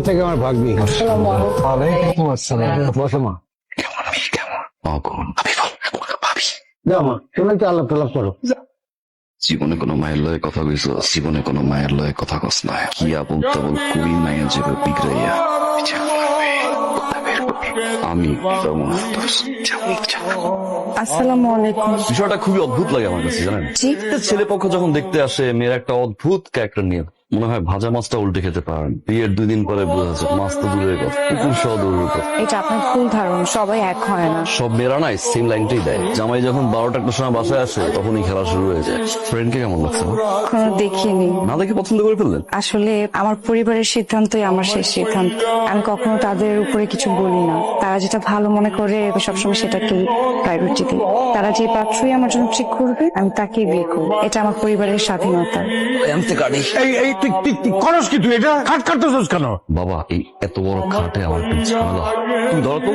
থেকে আমার ভাগ্নি। ওয়ালাইকুম আসসালাম। বসো মা। কেমন আমি কেমন অগুন ভাবি যাও মা, তুমি একটু আলাপ টালাপ করো। জীবনে কোনো মায়ের লয়ে কথা কইছ, জীবনে কোনো মায়ের লয়ে কথা কস না। কি আবল তাবল কুড়ি মায়ের যাবে বিগড়াইয়া আমি আসসালামু আলাইকুম। বিষয়টা খুবই অদ্ভুত লাগে আমার কাছে, জানেন? জি। ছেলে পক্ষ যখন দেখতে আসে মেয়ের একটা অদ্ভুত ক্যারেক্টার নিয়ে, মনে হয় ভাজা মাছটা উল্টে খেতে পারেন। বিয়ের 2 দিন পরে বোঝা যাচ্ছে মাছ তো দূরের কথা, কুকুর সহ দূরের কথা। এটা আপনার ভুল ধারণা, সবাই এক হয় না। সব মেয়েরা নাই সেম লাইনটাই দেয়। জামাই যখন 12টা একটা সময় বাসায় আসে তখনই খেলা শুরু হয়ে যায়। ফ্রেন্ডকে কেমন লাগছে? কোনো দেখিনি। না দেখে পছন্দ করে ফেললেন? আসলে আমার পরিবারের সিদ্ধান্তই আমার শেষ সিদ্ধান্ত। আমি কখনো তাদের উপরে কিছু বলি না। তারা যেটা ভালো মনে করে সবসময় সেটাকে প্রায়োরিটি দিই। তারা যে পাত্রই আমার জন্য ঠিক করবে আমি তাকেই বিয়ে করব। এটা আমার পরিবারের স্বাধীনতা। তুই করস কি? তুই এটা খাট কাটতেছিস কেন? বাবা, এই এত বড় খাটে আমার একটু ঝামেলা হয়। তুমি ধরো তো,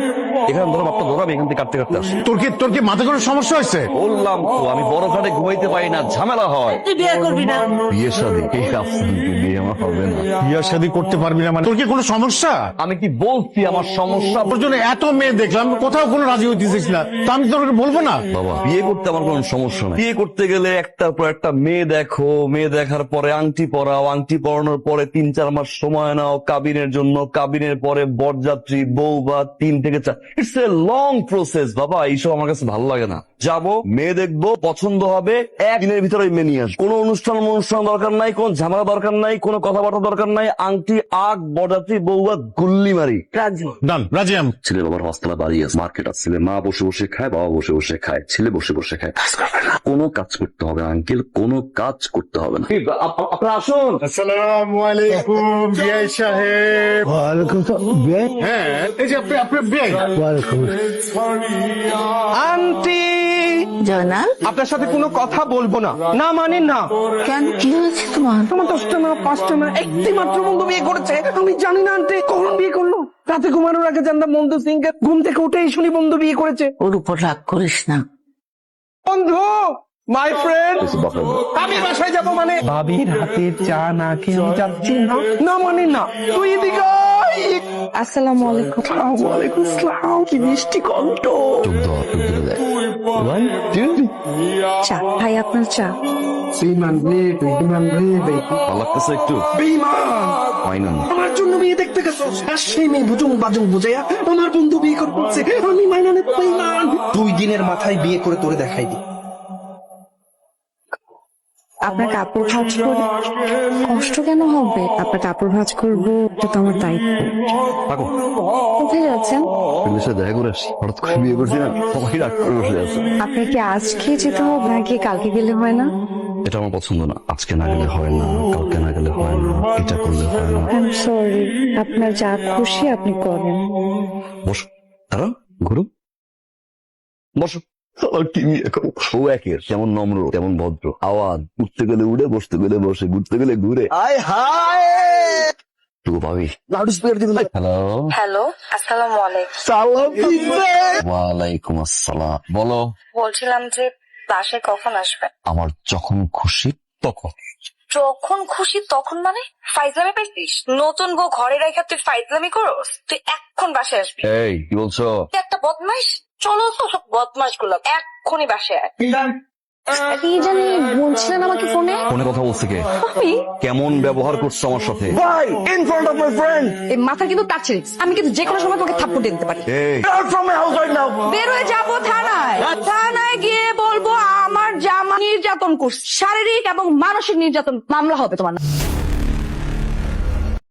এখানে ধরো বাপটা ধরো, আমি এখান থেকে কাটতে কাটতে আসি। তোর কি মাথা কোনো সমস্যা হয়েছে? বললাম তো আমি বড় খাটে ঘুমাইতে পারি না, ঝামেলা হয়। তুই বিয়ে করবি না? বিয়ে শাদী এই বিয়ে আমার হবে না। বিয়ে শাদী করতে পারবি না মানে তোর কি কোনো সমস্যা? আমি কি বলছি আমার সমস্যা? তোর জন্য এত মেয়ে দেখলাম, কোথাও কোনো রাজি হইতেছিস না, তো আমি তোকে বলবো না? বাবা, বিয়ে করতে আমার কোনো সমস্যা নাই। বিয়ে করতে গেলে একটার পর একটা মেয়ে দেখো, মেয়ে দেখার পরে আংটি পরাও, আংটি পরানোর পরে 3-4 মাস সময় নাও কাবিনের জন্য, কাবিনের পরে বরযাত্রী, বউ বা 3 থেকে 4। ইটস এ লং প্রসেস বাবা, এইসব আমার কাছে ভালো লাগে না। যাবো, মেয়ে দেখবো, পছন্দ হবে, একদিনের ভিতরে মেয়ে নিয়ে আসবো। কোনো অনুষ্ঠান দরকার নাই, কোন ঝামেলা দরকার নাই, কোনো কথাবার্তা দরকার নাই। আংটি, আগ, বরযাত্রী, বউ বা গুল্লি মারি। ডান, রাজি আমি। ছেলে বাবার হস্তলা বাড়ি আছে, মার্কেট আছে, ছেলে মা বসে বসে খায়, বাবা বসে বসে খায়, ছেলে বসে বসে খায়। কোনো কাজ করতে হবে না আঙ্কেল, কোনো কাজ করতে হবে না। আপনারা আসুন। আসসালামু আলাইকুম বিআই সাহেব। ওয়ালাইকুম আসসালাম। হ্যাঁ, এই যে আপনি বিআই। ওয়ালাইকুম। আন্টি, জয়নাল, আপনার সাথে কোনো কথা বলবো না। না মানে না। কেন কি হয়েছে তোমার? তোমার 10টা না 5টা না একটি মাত্র বন্ধু বিয়ে করেছে। আমি জানি না আন্টি কখন বিয়ে করলো। রাতে ঘুমানোর আগে জানতাম বন্ধু সিংকে, ঘুম থেকে উঠেই শুনি বন্ধু বিয়ে করেছে। ওর উপর রাগ করিস না। বন্ধু, মাই ফ্রেন্ড, আমি বাসায় যাবো মানে ভাবির হাতের চা না খেয়ে আমি যাচ্ছি না। না মানে না, তুই এদিকে আয়। আসসালামু আলাইকুম। ওয়ালাইকুম আসসালাম। কি মিষ্টি কণ্ঠ। চোখ দেওয়া, চোখ ধরে দেয়। চা ভাই, আপনার চা। ভালো লাগতেছে একটু? ফাইনাল। আমার জন্য বিয়ে দেখতে গেছো, আর সেই মেয়ে বুজুং বাজুং বুঝাইয়া আমার বন্ধু বিয়ে করছে। আমি মাইনা নেব বেঈমান। 2 দিনের মাথায় বিয়ে করে তোরে দেখাই দি। আপনার কাপড় ভাঁজ করে কষ্ট কেন হবে? আপনার কাপড় ভাঁজ করবো, এটা তো আমার দায়িত্ব। থাকো, কোথায় যাচ্ছেন? ফ্রেন্ডের সাথে দেখা করে আসি। হঠাৎ করে বিয়ে করছি না, সবাই রাগ করে বসে আছে। আপনার কি আজকে যেতে হবে নাকি কালকে গেলে হয় না? এটা আমার পছন্দ না। আজকে না গেলে হয় না, কালকে না গেলে হয় না, এটা করলে হয় না। আই এম সরি, আপনার যা খুশি আপনি করেন। বসো, দাঁড়াও, ঘুরো, বসো। ও একের যেমন নম্র তেমন ভদ্র, আওয়াজ উঠতে গেলে উড়ে, বসতে গেলে বসে, ঘুরতে গেলে ঘুরে। আয় হায় টুকু পাবি, লাউড স্পিকার দিবি। হ্যালো হ্যালো, আসসালামু আলাইকুম। সালাম। ওয়ালাইকুম আসসালাম। বলো। বলছিলাম যে বাসায় কখন আসবেন? আমার যখন খুশি তখন। যখন খুশি তখন মানে? ফাইজলামি পাইছিস? নতুন বউ ঘরে রেখে তুই ফাইজলামি করস? তুই এখন বাসায় আসবি। এই কি বলছো? তুই একটা বদমাইশ। চলো তো সব বদমাইশ গুলো এক্ষুনি বাসায় আয়। কি জানি বলছিলেন আমাকে ফোনে? ফোনে কথা বলছে কে? আমি কেমন ব্যবহার করছো আমার সাথে? এই মাথা কিন্তু টাচিস। আমি কিন্তু যে কোনো সময় তোকে থাপ্পড় দিয়ে দিতে পারি। এই বের হয়ে যাবো থানায়। থানায় গিয়ে বলবো আমার জামা নির্যাতন করছে, শারীরিক এবং মানসিক নির্যাতন মামলা হবে তোমার।